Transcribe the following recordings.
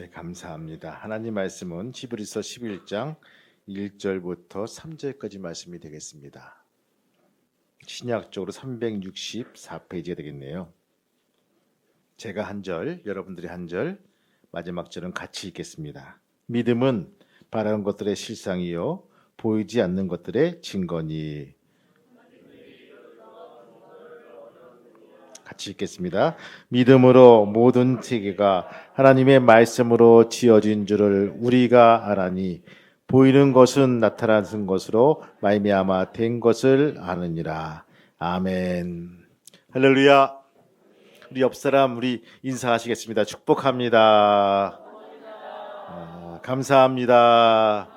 네, 감사합니다. 하나님 말씀은 히브리서 11장 1절부터 3절까지 말씀이 되겠습니다. 신약적으로 364페이지가 되겠네요. 제가 한 절, 여러분들이 한 절, 마지막 절은 같이 읽겠습니다. 믿음은 바라는 것들의 실상이요 보이지 않는 것들의 증거니. 같이 읽겠습니다. 믿음으로 모든 세계가 하나님의 말씀으로 지어진 줄을 우리가 알아니 보이는 것은 나타나는 것으로 말미암아 된 것을 아느니라. 아멘. 할렐루야. 우리 옆 사람 우리 인사하시겠습니다. 축복합니다. 감사합니다.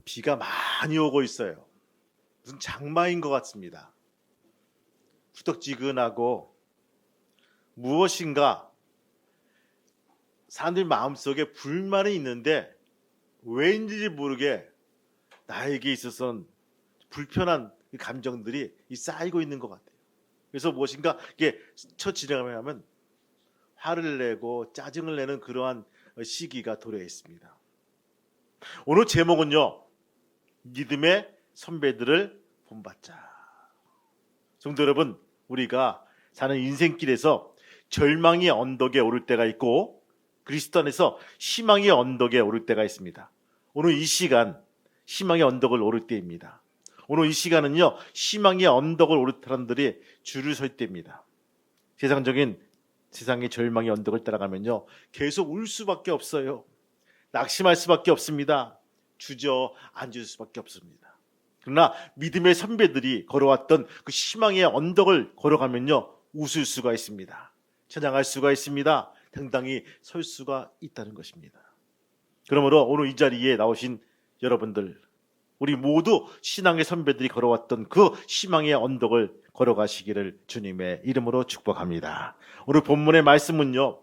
비가 많이 오고 있어요. 무슨 장마인 것 같습니다. 후덕지근하고 무엇인가 사람들 마음속에 불만이 있는데 왜인지 모르게 나에게 있어서는 불편한 감정들이 쌓이고 있는 것 같아요. 그래서 무엇인가 이게 스쳐 지나가면 화를 내고 짜증을 내는 그러한 시기가 도래해 있습니다. 오늘 제목은요, 믿음의 선배들을 본받자. 성도 여러분, 우리가 사는 인생길에서 절망의 언덕에 오를 때가 있고 그리스도 안에서 희망의 언덕에 오를 때가 있습니다. 오늘 이 시간 희망의 언덕을 오를 때입니다. 오늘 이 시간은요, 희망의 언덕을 오를 사람들이 줄을 설 때입니다. 세상의 절망의 언덕을 따라가면요, 계속 울 수밖에 없어요. 낙심할 수밖에 없습니다. 주저앉을 수밖에 없습니다. 그러나 믿음의 선배들이 걸어왔던 그 희망의 언덕을 걸어가면요, 웃을 수가 있습니다. 찬양할 수가 있습니다. 당당히 설 수가 있다는 것입니다. 그러므로 오늘 이 자리에 나오신 여러분들, 우리 모두 신앙의 선배들이 걸어왔던 그 희망의 언덕을 걸어가시기를 주님의 이름으로 축복합니다. 오늘 본문의 말씀은요,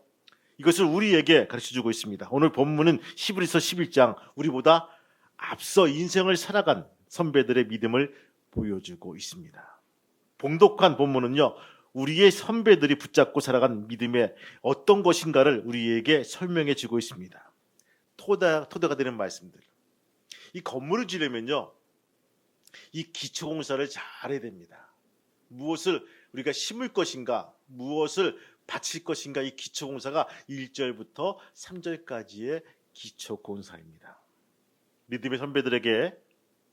이것을 우리에게 가르쳐주고 있습니다. 오늘 본문은 히브리서 11장, 우리보다 앞서 인생을 살아간 선배들의 믿음을 보여주고 있습니다. 봉독한 본문은요, 우리의 선배들이 붙잡고 살아간 믿음의 어떤 것인가를 우리에게 설명해 주고 있습니다. 토대가 되는 말씀들. 이 건물을 지으려면요, 이 기초공사를 잘해야 됩니다. 무엇을 우리가 심을 것인가, 무엇을 바칠 것인가, 이 기초공사가 1절부터 3절까지의 기초공사입니다. 믿음의 선배들에게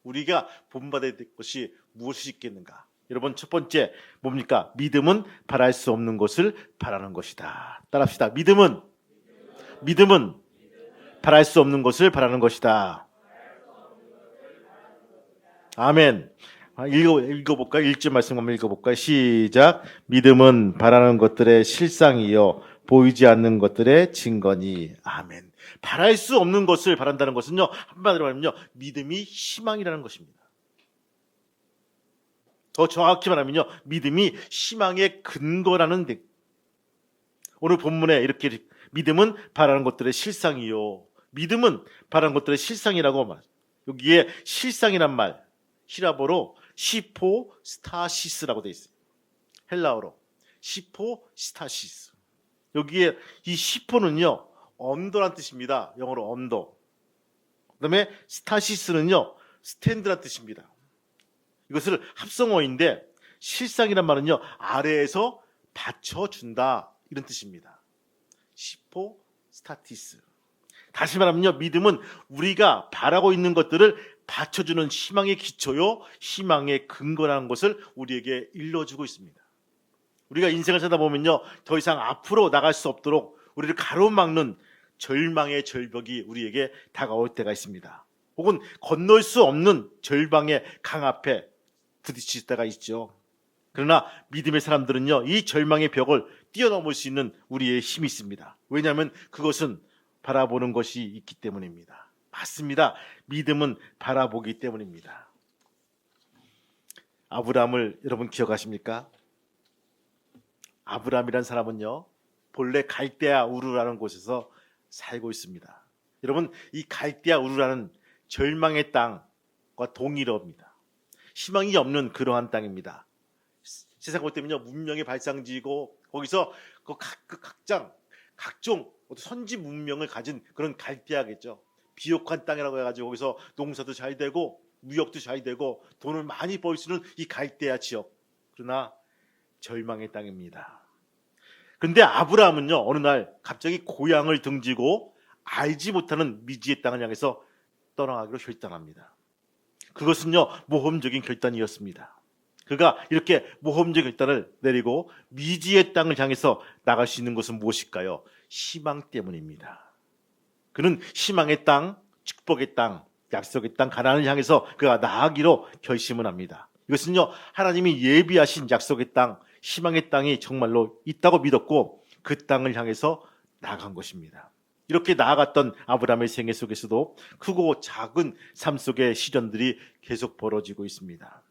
우리가 본받아야 될 것이 무엇이 있겠는가? 여러분, 첫 번째 뭡니까? 믿음은 바랄 수 없는 것을 바라는 것이다. 따라합시다. 믿음은 바랄 수 없는 것을 바라는 것이다. 아멘. 읽어볼까요? 1절 말씀 한번 읽어볼까요? 시작. 믿음은 바라는 것들의 실상이요 보이지 않는 것들의 증거니. 아멘. 바랄 수 없는 것을 바란다는 것은요, 한마디로 말하면요, 믿음이 희망이라는 것입니다. 더 정확히 말하면요, 믿음이 희망의 근거라는 데. 오늘 본문에 이렇게 믿음은 바라는 것들의 실상이요, 믿음은 바라는 것들의 실상이라고 말. 여기에 실상이란 말, 히라보로 시포스타시스라고 되어 있어요. 헬라어로 시포스타시스. 여기에 이 시포는요, 언더란 뜻입니다. 영어로 언더. 그다음에 스타시스는요, 스탠드란 뜻입니다. 이것을 합성어인데 실상이란 말은요, 아래에서 받쳐준다, 이런 뜻입니다. 시포스타티스. 다시 말하면요, 믿음은 우리가 바라고 있는 것들을 받쳐주는 희망의 기초요, 희망의 근거라는 것을 우리에게 일러주고 있습니다. 우리가 인생을 살다 보면요, 더 이상 앞으로 나갈 수 없도록 우리를 가로막는 절망의 절벽이 우리에게 다가올 때가 있습니다. 혹은 건널 수 없는 절망의 강 앞에 부딪힐 때가 있죠. 그러나 믿음의 사람들은요, 이 절망의 벽을 뛰어넘을 수 있는 우리의 힘이 있습니다. 왜냐하면 그것은 바라보는 것이 있기 때문입니다. 맞습니다. 믿음은 바라보기 때문입니다. 아브라함을 여러분 기억하십니까? 아브라함이라는 사람은요, 본래 갈대아 우르라는 곳에서 살고 있습니다. 여러분, 이 갈대아 우르라는 절망의 땅과 동일합니다. 희망이 없는 그러한 땅입니다. 세상 것 때문에 문명의 발상지고 거기서 각종 선지 문명을 가진 그런 갈대아겠죠. 비옥한 땅이라고 해가지고 거기서 농사도 잘 되고 무역도 잘 되고 돈을 많이 벌 수 있는 이 갈대아 지역. 그러나 절망의 땅입니다. 그런데 아브라함은요, 어느 날 갑자기 고향을 등지고 알지 못하는 미지의 땅을 향해서 떠나가기로 결단합니다. 그것은요, 모험적인 결단이었습니다. 그가 이렇게 모험적 결단을 내리고 미지의 땅을 향해서 나갈 수 있는 것은 무엇일까요? 희망 때문입니다. 그는 희망의 땅, 축복의 땅, 약속의 땅, 가나안을 향해서 그가 나아가기로 결심을 합니다. 이것은요, 하나님이 예비하신 약속의 땅, 희망의 땅이 정말로 있다고 믿었고 그 땅을 향해서 나아간 것입니다. 이렇게 나아갔던 아브라함의 생애 속에서도 크고 작은 삶 속의 시련들이 계속 벌어지고 있습니다.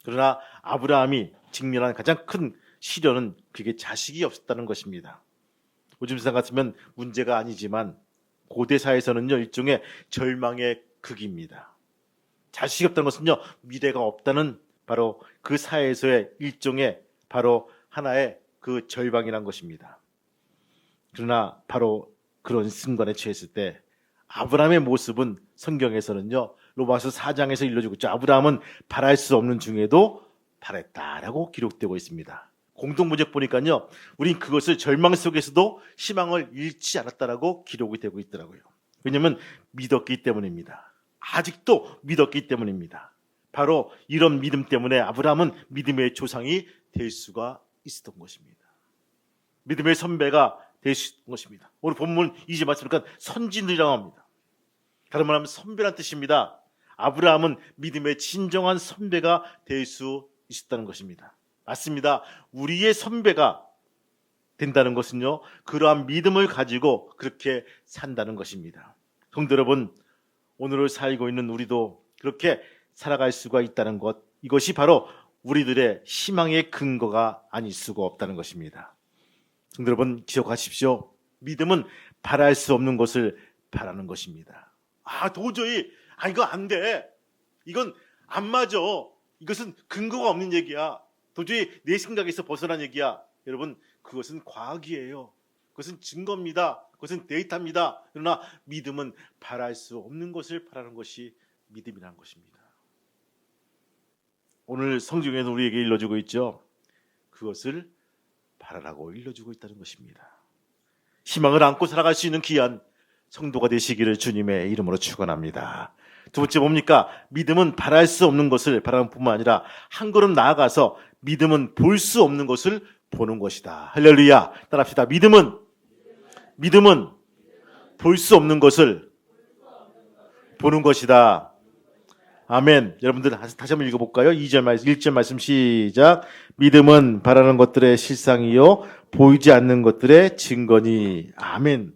그러나 아브라함이 직면한 가장 큰 시련은 그게 자식이 없었다는 것입니다. 요즘 세상 같으면 문제가 아니지만 고대 사회에서는요, 일종의 절망의 극입니다. 자식이 없다는 것은요, 미래가 없다는 바로 그 사회에서의 일종의 바로 하나의 그 절망이란 것입니다. 그러나 바로 그런 순간에 처했을 때 아브라함의 모습은 성경에서는요, 로마서 4장에서 일러주고 있죠. 아브라함은 바랄 수 없는 중에도 바랬다라고 기록되고 있습니다. 공동문제 보니까요, 우린 그것을 절망 속에서도 희망을 잃지 않았다라고 기록이 되고 있더라고요. 왜냐하면 믿었기 때문입니다. 아직도 믿었기 때문입니다. 바로 이런 믿음 때문에 아브라함은 믿음의 조상이 될 수가 있었던 것입니다. 믿음의 선배가 될 수 있는 것입니다. 오늘 본문 2절 말씀이니까 선진들이라고 합니다. 다른 말하면 선배란 뜻입니다. 아브라함은 믿음의 진정한 선배가 될 수 있었다는 것입니다. 맞습니다. 우리의 선배가 된다는 것은요, 그러한 믿음을 가지고 그렇게 산다는 것입니다. 성도 여러분, 오늘을 살고 있는 우리도 그렇게 살아갈 수가 있다는 것, 이것이 바로 우리들의 희망의 근거가 아닐 수가 없다는 것입니다. 성도 여러분, 기억하십시오. 믿음은 바랄 수 없는 것을 바라는 것입니다. 도저히 이거 안 돼. 이건 안 맞아. 이것은 근거가 없는 얘기야. 도저히 내 생각에서 벗어난 얘기야. 여러분, 그것은 과학이에요. 그것은 증거입니다. 그것은 데이터입니다. 그러나 믿음은 바랄 수 없는 것을 바라는 것이 믿음이라는 것입니다. 오늘 성경에서 우리에게 일러주고 있죠. 그것을 바라라고 일러주고 있다는 것입니다. 희망을 안고 살아갈 수 있는 귀한 성도가 되시기를 주님의 이름으로 축원합니다. 두 번째 뭡니까? 믿음은 바랄 수 없는 것을 바라는 뿐만 아니라 한 걸음 나아가서 믿음은 볼 수 없는 것을 보는 것이다. 할렐루야. 따라합시다. 믿음은 볼 수 없는 것을 보는 것이다. 아멘. 여러분들 다시 한번 읽어볼까요? 1절 말씀 시작. 믿음은 바라는 것들의 실상이요 보이지 않는 것들의 증거니. 아멘.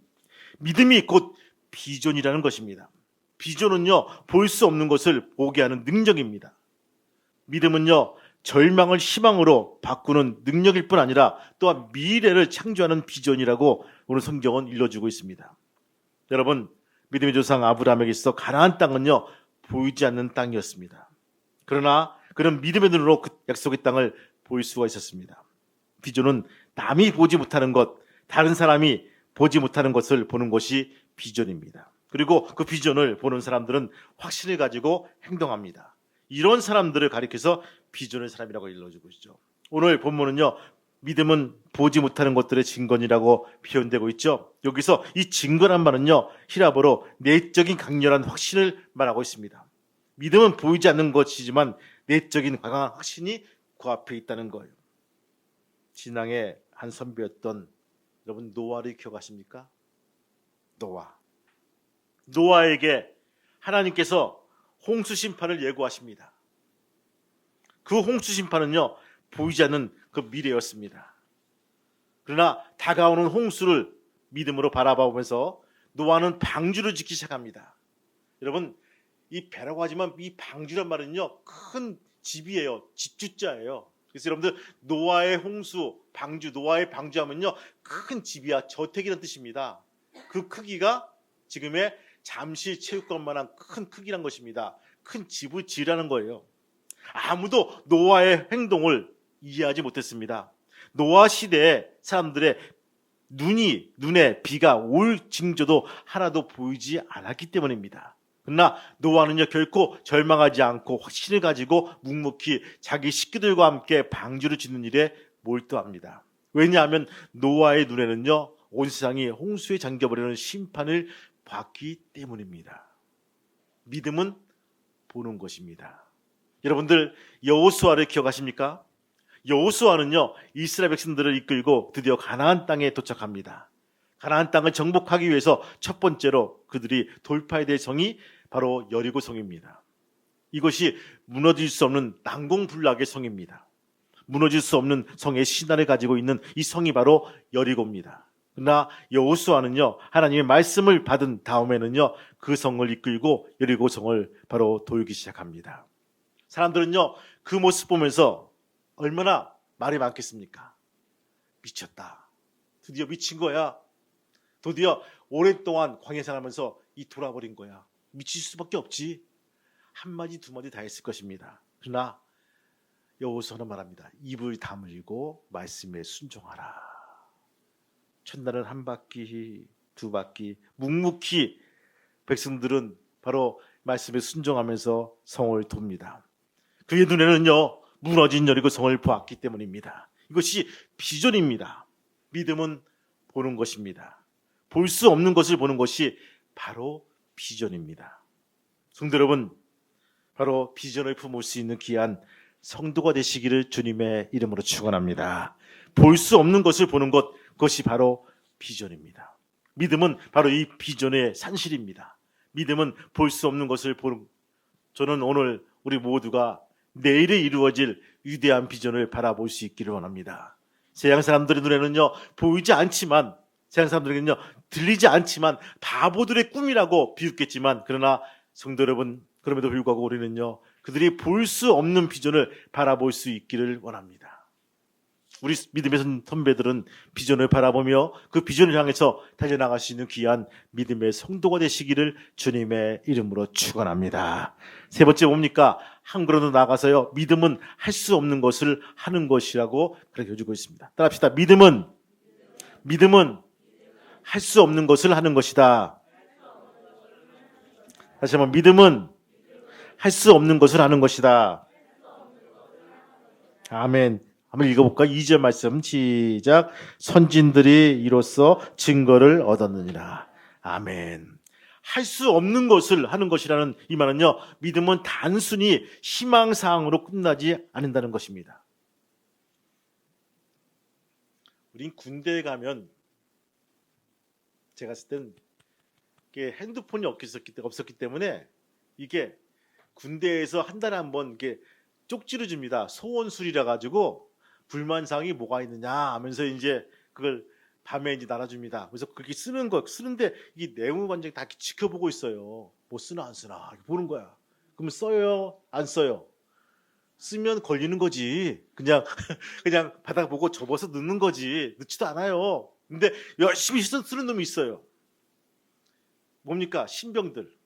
믿음이 곧 비전이라는 것입니다. 비전은요, 볼 수 없는 것을 보게 하는 능력입니다. 믿음은요, 절망을 희망으로 바꾸는 능력일 뿐 아니라 또한 미래를 창조하는 비전이라고 오늘 성경은 일러주고 있습니다. 여러분, 믿음의 조상 아브라함에게 있어 가나안 땅은요, 보이지 않는 땅이었습니다. 그러나 그는 믿음의 눈으로 그 약속의 땅을 볼 수가 있었습니다. 비전은 남이 보지 못하는 것, 다른 사람이 보지 못하는 것을 보는 것이 비전입니다. 그리고 그 비전을 보는 사람들은 확신을 가지고 행동합니다. 이런 사람들을 가리켜서 비전의 사람이라고 일러주고 있죠. 오늘 본문은요, 믿음은 보지 못하는 것들의 증거니라고 표현되고 있죠. 여기서 이 증거란 말은요, 히라보로 내적인 강렬한 확신을 말하고 있습니다. 믿음은 보이지 않는 것이지만 내적인 강한 확신이 그 앞에 있다는 거예요. 신앙의 한 선배였던 여러분 노아를 기억하십니까? 노아에게 하나님께서 홍수 심판을 예고하십니다. 그 홍수 심판은요, 보이지 않는 그 미래였습니다. 그러나 다가오는 홍수를 믿음으로 바라보면서 노아는 방주를 짓기 시작합니다. 여러분, 이 배라고 하지만 이 방주란 말은요, 큰 집이에요. 집주자예요. 그래서 여러분들 노아의 홍수, 노아의 방주하면요, 큰 집이야. 저택이라는 뜻입니다. 그 크기가 지금의 잠실 체육관만한 큰 크기란 것입니다. 큰 집을 지으라는 거예요. 아무도 노아의 행동을 이해하지 못했습니다. 노아 시대에 사람들의 눈에 비가 올 징조도 하나도 보이지 않았기 때문입니다. 그러나 노아는요 결코 절망하지 않고 확신을 가지고 묵묵히 자기 식구들과 함께 방주를 짓는 일에 몰두합니다. 왜냐하면 노아의 눈에는요 온 세상이 홍수에 잠겨버리는 심판을 봤기 때문입니다. 믿음은 보는 것입니다. 여러분들 여호수아를 기억하십니까? 여호수아는요 이스라엘 백성들을 이끌고 드디어 가나안 땅에 도착합니다. 가나안 땅을 정복하기 위해서 첫 번째로 그들이 돌파해야 될 성이 바로 여리고 성입니다. 이것이 무너질 수 없는 난공불락의 성입니다. 무너질 수 없는 성의 신화를 가지고 있는 이 성이 바로 여리고입니다. 그러나 여호수아는요 하나님의 말씀을 받은 다음에는요 그 성을 이끌고 여리고 성을 바로 돌기 시작합니다. 사람들은요 그 모습 보면서 얼마나 말이 많겠습니까? 미쳤다. 드디어 미친 거야. 드디어 오랫동안 광야 생활하면서 이 돌아버린 거야. 미칠 수밖에 없지. 한마디 두마디 다 했을 것입니다. 그러나 여호수아는 말합니다. 입을 다물고 말씀에 순종하라. 첫날은 한 바퀴, 두 바퀴 묵묵히 백성들은 바로 말씀에 순종하면서 성을 돕니다. 그의 눈에는요 무너진 여리고 성을 보았기 때문입니다. 이것이 비전입니다. 믿음은 보는 것입니다. 볼 수 없는 것을 보는 것이 바로 비전입니다. 성도 여러분, 바로 비전을 품을 수 있는 귀한 성도가 되시기를 주님의 이름으로 축원합니다. 볼 수 없는 것을 보는 것, 그것이 바로 비전입니다. 믿음은 바로 이 비전의 산실입니다. 믿음은 볼 수 없는 것을 보는, 저는 오늘 우리 모두가 내일에 이루어질 위대한 비전을 바라볼 수 있기를 원합니다. 세상 사람들의 눈에는요 보이지 않지만, 세상 사람들에게는요 들리지 않지만 바보들의 꿈이라고 비웃겠지만, 그러나 성도 여러분, 그럼에도 불구하고 우리는요 그들이 볼 수 없는 비전을 바라볼 수 있기를 원합니다. 우리 믿음의 선배들은 비전을 바라보며 그 비전을 향해서 달려나갈 수 있는 귀한 믿음의 성도가 되시기를 주님의 이름으로 축원합니다. 세 번째 뭡니까? 한 걸음 더 나가서요 믿음은 할 수 없는 것을 하는 것이라고 가르쳐주고 있습니다. 따라합시다. 믿음은 할 수 없는 것을 하는 것이다. 다시 한번, 믿음은 할 수 없는 것을 하는 것이다. 아멘. 한번 읽어볼까? 2절 말씀 시작. 선진들이 이로써 증거를 얻었느니라. 아멘. 할 수 없는 것을 하는 것이라는 이 말은요, 믿음은 단순히 희망사항으로 끝나지 않는다는 것입니다. 우린 군대에 가면, 제가 갔을 땐 핸드폰이 없었기 때문에 이게 군대에서 한 달에 한 번 이렇게 쪽지를 줍니다. 소원술이라 가지고 불만사항이 뭐가 있느냐 하면서 이제 그걸 밤에 이제 날아줍니다. 그래서 그렇게 쓰는데 이 내무반장이 다 이렇게 지켜보고 있어요. 뭐 쓰나 안 쓰나 이렇게 보는 거야. 그러면 써요? 안 써요? 쓰면 걸리는 거지. 그냥 바닥 보고 접어서 넣는 거지. 넣지도 않아요. 근데 열심히 쓰는 놈이 있어요. 뭡니까? 신병들.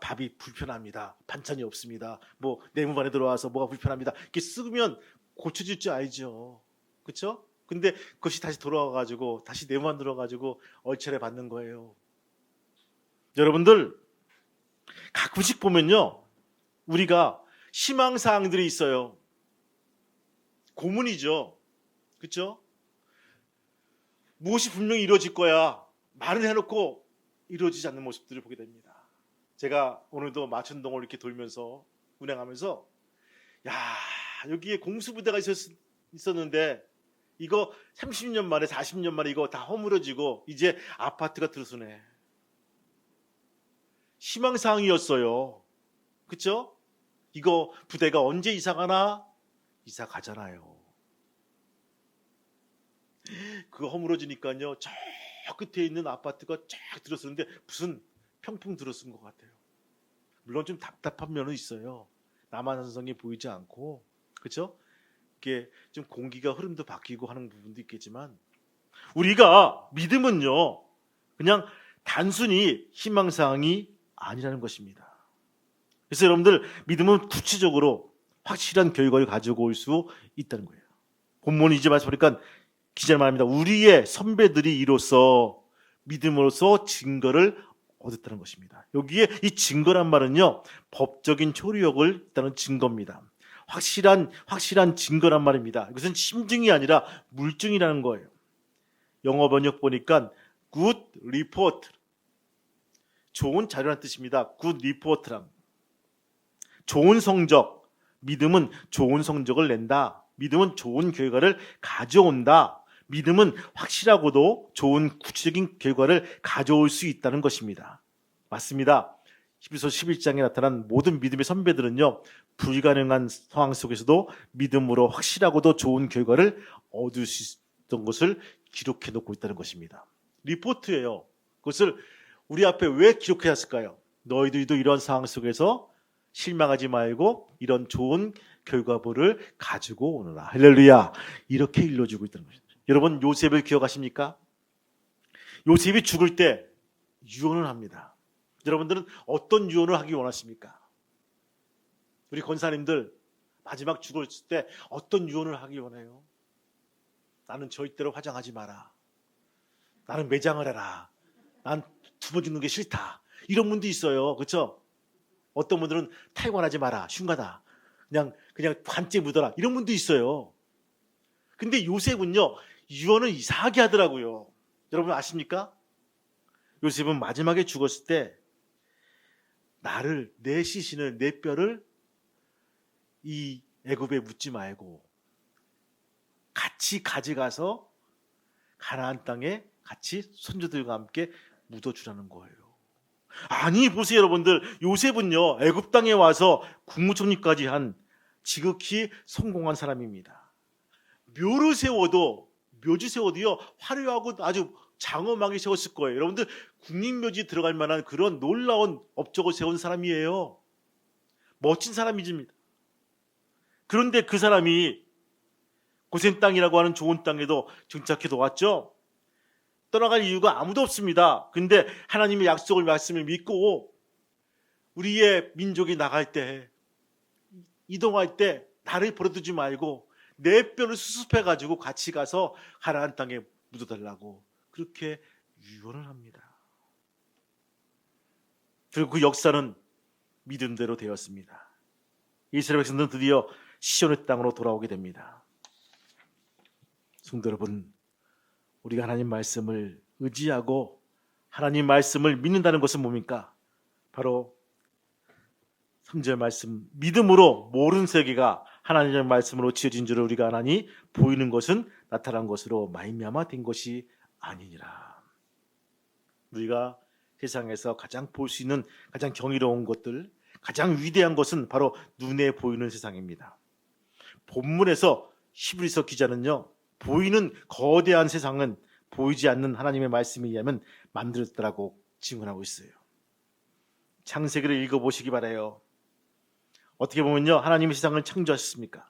밥이 불편합니다. 반찬이 없습니다. 뭐 내무반에 들어와서 뭐가 불편합니다. 이렇게 쓰면 고쳐질 줄 알죠. 그렇죠? 근데 그것이 다시 돌아와가지고 다시 내무반 들어가지고 얼차례 받는 거예요. 여러분들 가끔씩 보면요, 우리가 희망사항들이 있어요. 고문이죠. 그렇죠? 무엇이 분명히 이루어질 거야. 말을 해놓고 이루어지지 않는 모습들을 보게 됩니다. 제가 오늘도 마천동을 이렇게 돌면서 운행하면서, 야, 여기에 공수부대가 있었는데 이거 30년 만에 40년 만에 이거 다 허물어지고 이제 아파트가 들어서네. 희망사항이었어요. 그렇죠? 이거 부대가 언제 이사 가나? 이사 가잖아요. 그거 허물어지니까요, 저 끝에 있는 아파트가 쫙 들어서는데 무슨 평풍 들어선 것 같아요. 물론 좀 답답한 면은 있어요. 남한산성이 보이지 않고, 그렇죠? 이게 좀 공기가 흐름도 바뀌고 하는 부분도 있겠지만, 우리가 믿음은요 그냥 단순히 희망사항이 아니라는 것입니다. 그래서 여러분들, 믿음은 구체적으로 확실한 결과를 가지고 올 수 있다는 거예요. 본문 이제 말씀 보니까 기자는 말합니다. 우리의 선배들이 이로써 믿음으로써 증거를 얻었다는 것입니다. 여기에 이 증거란 말은요, 법적인 효력을 있다는 증거입니다. 확실한 증거란 말입니다. 이것은 심증이 아니라 물증이라는 거예요. 영어 번역 보니까 good report, 좋은 자료란 뜻입니다. good report란 좋은 성적, 믿음은 좋은 성적을 낸다. 믿음은 좋은 결과를 가져온다. 믿음은 확실하고도 좋은 구체적인 결과를 가져올 수 있다는 것입니다. 맞습니다. 히브리서 11장에 나타난 모든 믿음의 선배들은요, 불가능한 상황 속에서도 믿음으로 확실하고도 좋은 결과를 얻을 수 있던 것을 기록해 놓고 있다는 것입니다. 리포트예요. 그것을 우리 앞에 왜 기록해놨을까요? 너희들도 이런 상황 속에서 실망하지 말고 이런 좋은 결과물을 가지고 오너라. 할렐루야. 이렇게 일러주고 있다는 것입니다. 여러분, 요셉을 기억하십니까? 요셉이 죽을 때 유언을 합니다. 여러분들은 어떤 유언을 하기 원하십니까? 우리 권사님들 마지막 죽을 때 어떤 유언을 하기 원해요? 나는 절대로 화장하지 마라. 나는 매장을 해라. 난 두 번 죽는 게 싫다. 이런 분도 있어요. 그렇죠? 어떤 분들은 탈관하지 마라. 흉가다. 그냥 관째 묻어라. 이런 분도 있어요. 근데 요셉은요, 유언을 이상하게 하더라고요. 여러분 아십니까? 요셉은 마지막에 죽었을 때 내 시신을, 내 뼈를 이 애굽에 묻지 말고 같이 가져가서 가나안 땅에 같이 손주들과 함께 묻어주라는 거예요. 아니 보세요 여러분들, 요셉은요 애굽 땅에 와서 국무총리까지 한 지극히 성공한 사람입니다. 묘지 세워도요 화려하고 아주 장엄하게 세웠을 거예요. 여러분들 국립묘지 들어갈 만한 그런 놀라운 업적을 세운 사람이에요. 멋진 사람이십니다. 그런데 그 사람이 고센 땅이라고 하는 좋은 땅에도 정착해도 왔죠. 떠나갈 이유가 아무도 없습니다. 근데 하나님의 약속을 말씀을 믿고 우리의 민족이 나갈 때, 이동할 때 나를 버려두지 말고 내 뼈를 수습해가지고 같이 가서 가나안 땅에 묻어달라고 그렇게 유언을 합니다. 그리고 그 역사는 믿음대로 되었습니다. 이스라엘 백성들은 드디어 시온의 땅으로 돌아오게 됩니다. 성도 여러분, 우리가 하나님 말씀을 의지하고 하나님 말씀을 믿는다는 것은 뭡니까? 바로 3절 말씀, 믿음으로 모든 세계가 하나님의 말씀으로 지어진 줄을 우리가 아나니 보이는 것은 나타난 것으로 말미암아 된 것이 아니니라. 우리가 세상에서 가장 볼 수 있는 가장 경이로운 것들, 가장 위대한 것은 바로 눈에 보이는 세상입니다. 본문에서 히브리서 기자는요, 보이는 거대한 세상은 보이지 않는 하나님의 말씀에 의하면 만들었다라고 증언하고 있어요. 창세기를 읽어보시기 바라요. 어떻게 보면요, 하나님이 세상을 창조하셨습니까?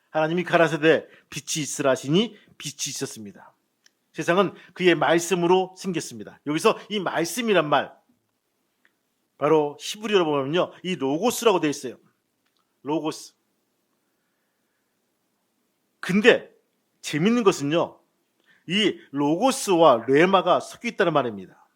하나님이 가라사대 빛이 있으라 하시니 빛이 있었습니다. 세상은 그의 말씀으로 생겼습니다. 여기서 이 말씀이란 말, 바로 히브리어로 보면요, 이 로고스라고 되어 있어요. 로고스. 근데 재밌는 것은요, 이 로고스와 레마가 섞여 있다는 말입니다.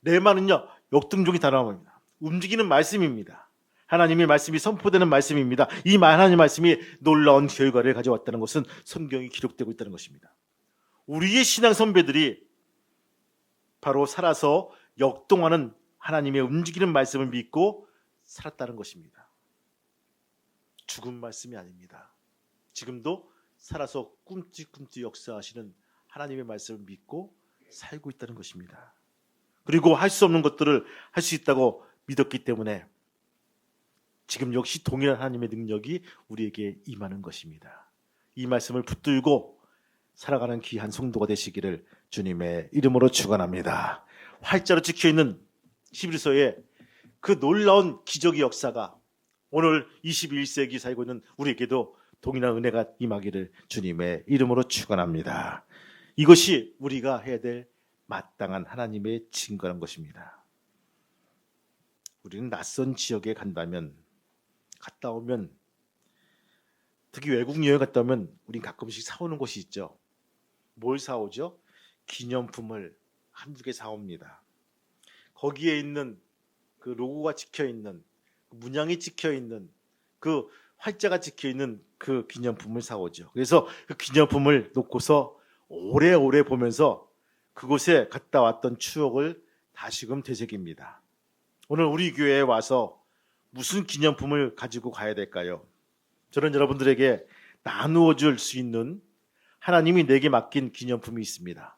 레마는요, 역등종이 단어입니다. 움직이는 말씀입니다. 하나님의 말씀이 선포되는 말씀입니다. 이 하나님의 말씀이 놀라운 결과를 가져왔다는 것은 성경이 기록되고 있다는 것입니다. 우리의 신앙 선배들이 바로 살아서 역동하는 하나님의 움직이는 말씀을 믿고 살았다는 것입니다. 죽은 말씀이 아닙니다. 지금도 살아서 꿈틀꿈틀 역사하시는 하나님의 말씀을 믿고 살고 있다는 것입니다. 그리고 할 수 없는 것들을 할 수 있다고 믿었기 때문에 지금 역시 동일한 하나님의 능력이 우리에게 임하는 것입니다. 이 말씀을 붙들고 살아가는 귀한 성도가 되시기를 주님의 이름으로 축원합니다. 활자로 찍혀있는 히브리서의 그 놀라운 기적의 역사가 오늘 21세기 살고 있는 우리에게도 동일한 은혜가 임하기를 주님의 이름으로 축원합니다. 이것이 우리가 해야 될 마땅한 하나님의 증거란 것입니다. 우리는 낯선 지역에 간다면 갔다 오면, 특히 외국 여행 갔다 오면 우린 가끔씩 사오는 곳이 있죠. 뭘 사오죠? 기념품을 한두 개 사옵니다. 거기에 있는 그 로고가 찍혀있는, 문양이 찍혀있는, 그 활자가 찍혀있는 그 기념품을 사오죠. 그래서 그 기념품을 놓고서 오래오래 보면서 그곳에 갔다 왔던 추억을 다시금 되새깁니다. 오늘 우리 교회에 와서 무슨 기념품을 가지고 가야 될까요? 저는 여러분들에게 나누어 줄 수 있는 하나님이 내게 맡긴 기념품이 있습니다.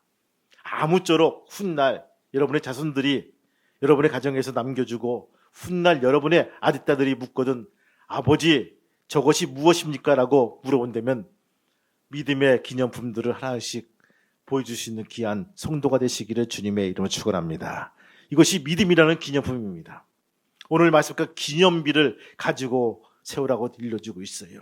아무쪼록 훗날 여러분의 자손들이 여러분의 가정에서 남겨주고 훗날 여러분의 아들딸들이 묻거든 아버지 저것이 무엇입니까? 라고 물어본다면 믿음의 기념품들을 하나씩 보여줄 수 있는 귀한 성도가 되시기를 주님의 이름으로 축원합니다. 이것이 믿음이라는 기념품입니다. 오늘 말씀과 기념비를 가지고 세우라고 일러주고 있어요.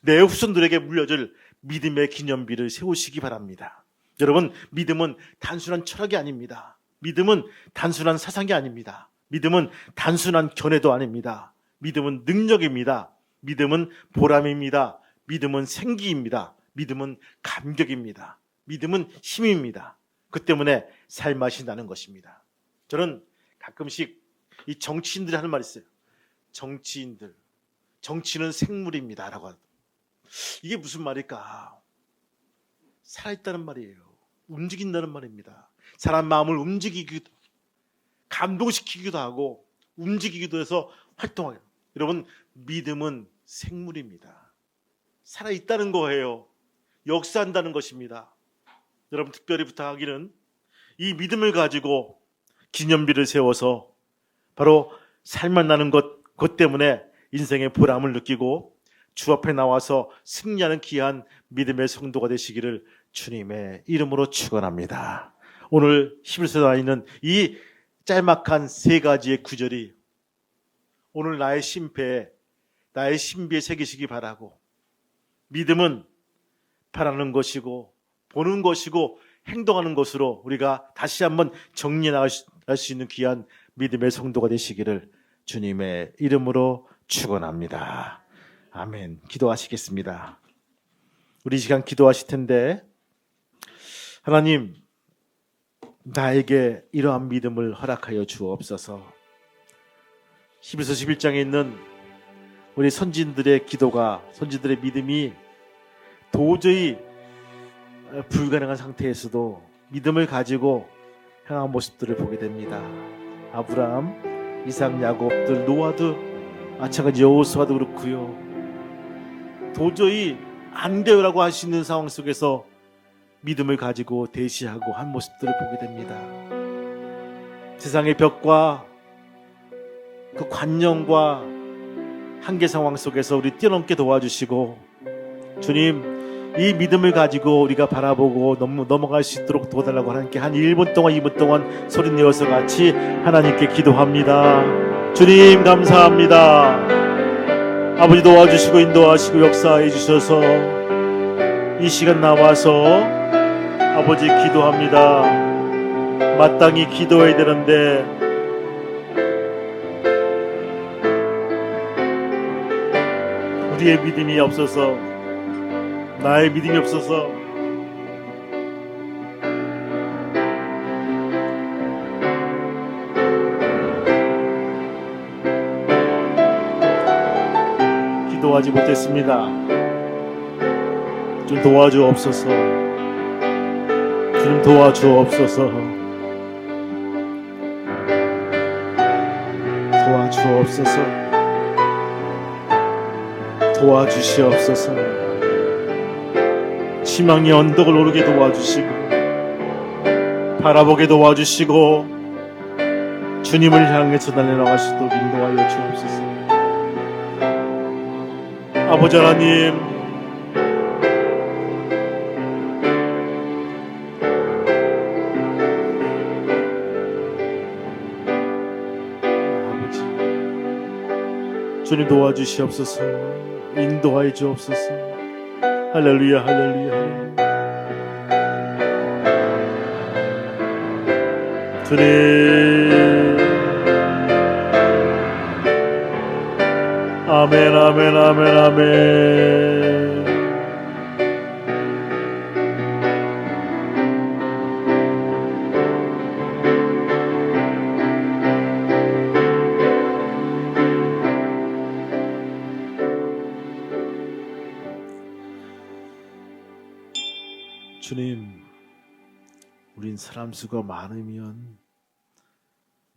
내 후손들에게 물려줄 믿음의 기념비를 세우시기 바랍니다. 여러분, 믿음은 단순한 철학이 아닙니다. 믿음은 단순한 사상이 아닙니다. 믿음은 단순한 견해도 아닙니다. 믿음은 능력입니다. 믿음은 보람입니다. 믿음은 생기입니다. 믿음은 감격입니다. 믿음은 힘입니다. 그 때문에 살맛이 나는 것입니다. 저는 가끔씩 이 정치인들이 하는 말이 있어요. 정치는 생물입니다 라고 하죠. 이게 무슨 말일까? 살아있다는 말이에요. 움직인다는 말입니다. 사람 마음을 움직이기도, 감동시키기도 하고 움직이기도 해서 활동하게. 여러분, 믿음은 생물입니다. 살아있다는 거예요. 역사한다는 것입니다. 여러분, 특별히 부탁하기는 이 믿음을 가지고 기념비를 세워서 바로 살만 나는 것 때문에 인생의 보람을 느끼고 주 앞에 나와서 승리하는 귀한 믿음의 성도가 되시기를 주님의 이름으로 축원합니다. 오늘 히브리서에 나와 있는 이 짤막한 세 가지의 구절이 오늘 나의 심폐에, 나의 신비에 새기시기 바라고, 믿음은 바라는 것이고 보는 것이고 행동하는 것으로 우리가 다시 한번 정리해 나갈 수 있는 귀한 믿음의 성도가 되시기를 주님의 이름으로 축원합니다. 아멘. 기도하시겠습니다. 우리 이 시간 기도하실 텐데, 하나님, 나에게 이러한 믿음을 허락하여 주옵소서. 히브리서 11장에 있는 우리 선진들의 기도가, 선진들의 믿음이 도저히 불가능한 상태에서도 믿음을 가지고 향한 모습들을 보게 됩니다. 아브라함, 이삭, 야곱들, 노아도 마찬가지, 여호수아도 그렇고요. 도저히 안 돼요라고 할 수 있는 상황 속에서 믿음을 가지고 대시하고 한 모습들을 보게 됩니다. 세상의 벽과 그 관념과 한계 상황 속에서 우리 뛰어넘게 도와주시고, 주님, 이 믿음을 가지고 우리가 바라보고 넘어갈 수 있도록 도와달라고 하나님께 한 1분 동안 2분 동안 소리 내어서 같이 하나님께 기도합니다. 주님 감사합니다. 아버지 도와주시고 인도하시고 역사해 주셔서 이 시간 나와서 아버지 기도합니다. 마땅히 기도해야 되는데 우리의 믿음이 없어서, 나의 믿음이 없어서 기도하지 못했습니다. 좀 도와주옵소서. 주님 도와주옵소서. 도와주옵소서. 도와주시옵소서. 희망의 언덕을 오르게 도와주시고 바라보게 도와주시고 주님을 향해서 달려나갈 수 있도록 인도하여 주옵소서. 아버지 하나님, 아버지 주님 도와주시옵소서. 인도하여 주옵소서. 할렐루야, 할렐루야. 주님, 아멘, 아멘, 아멘, 아멘. 주님, 우린 사람 수가 많으면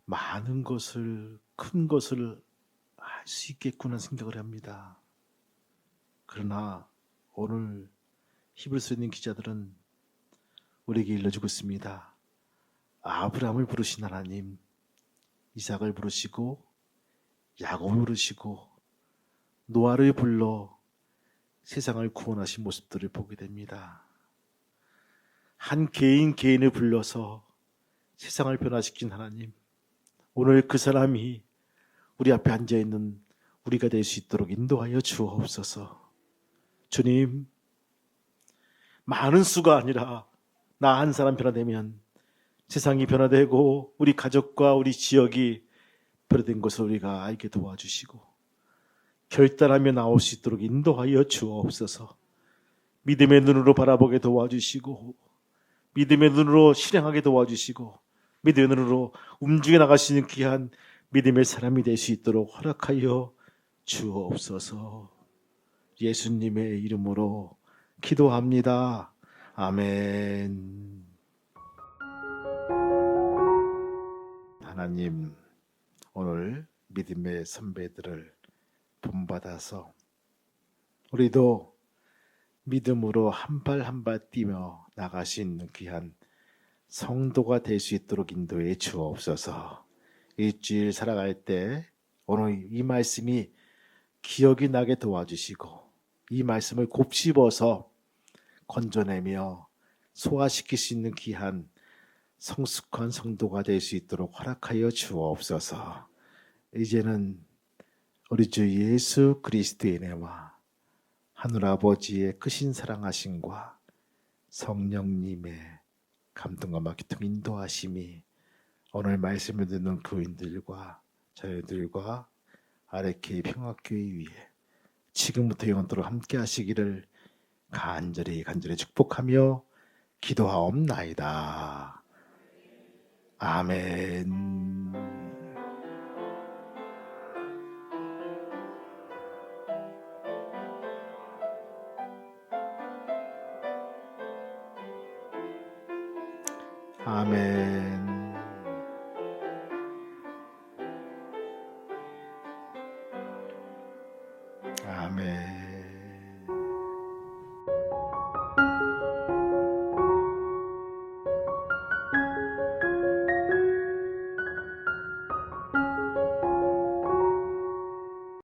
많은 것을, 큰 것을 할 수 있겠구나 생각을 합니다. 그러나 오늘 히브리서에 있는 기자들은 우리에게 일러주고 있습니다. 아브라함을 부르신 하나님, 이삭을 부르시고 야곱을 부르시고 노아를 불러 세상을 구원하신 모습들을 보게 됩니다. 한 개인 개인을 불러서 세상을 변화시킨 하나님, 오늘 그 사람이 우리 앞에 앉아있는 우리가 될 수 있도록 인도하여 주옵소서. 주님, 많은 수가 아니라 나 한 사람 변화되면 세상이 변화되고 우리 가족과 우리 지역이 변화된 것을 우리가 알게 도와주시고 결단하며 나올 수 있도록 인도하여 주옵소서. 믿음의 눈으로 바라보게 도와주시고 믿음의 눈으로 실행하게 도와주시고 믿음의 눈으로 움직여 나갈 수 있는 귀한 믿음의 사람이 될 수 있도록 허락하여 주옵소서. 예수님의 이름으로 기도합니다. 아멘. 하나님, 오늘 믿음의 선배들을 본받아서 우리도 믿음으로 한 발 한 발 뛰며 나갈 수 있는 귀한 성도가 될 수 있도록 인도해 주옵소서. 일주일 살아갈 때 오늘 이 말씀이 기억이 나게 도와주시고 이 말씀을 곱씹어서 건져내며 소화시킬 수 있는 귀한 성숙한 성도가 될 수 있도록 허락하여 주옵소서. 이제는 우리 주 예수 그리스도의 은혜와 하늘아버지의 크신 사랑하심과 성령님의 감동과 막히통 인도하심이 오늘 말씀을 듣는 교인들과 자녀들과 RK 평화교회 위에 지금부터 영원토록 함께 하시기를 간절히 축복하며 기도하옵나이다. 아멘. 아멘.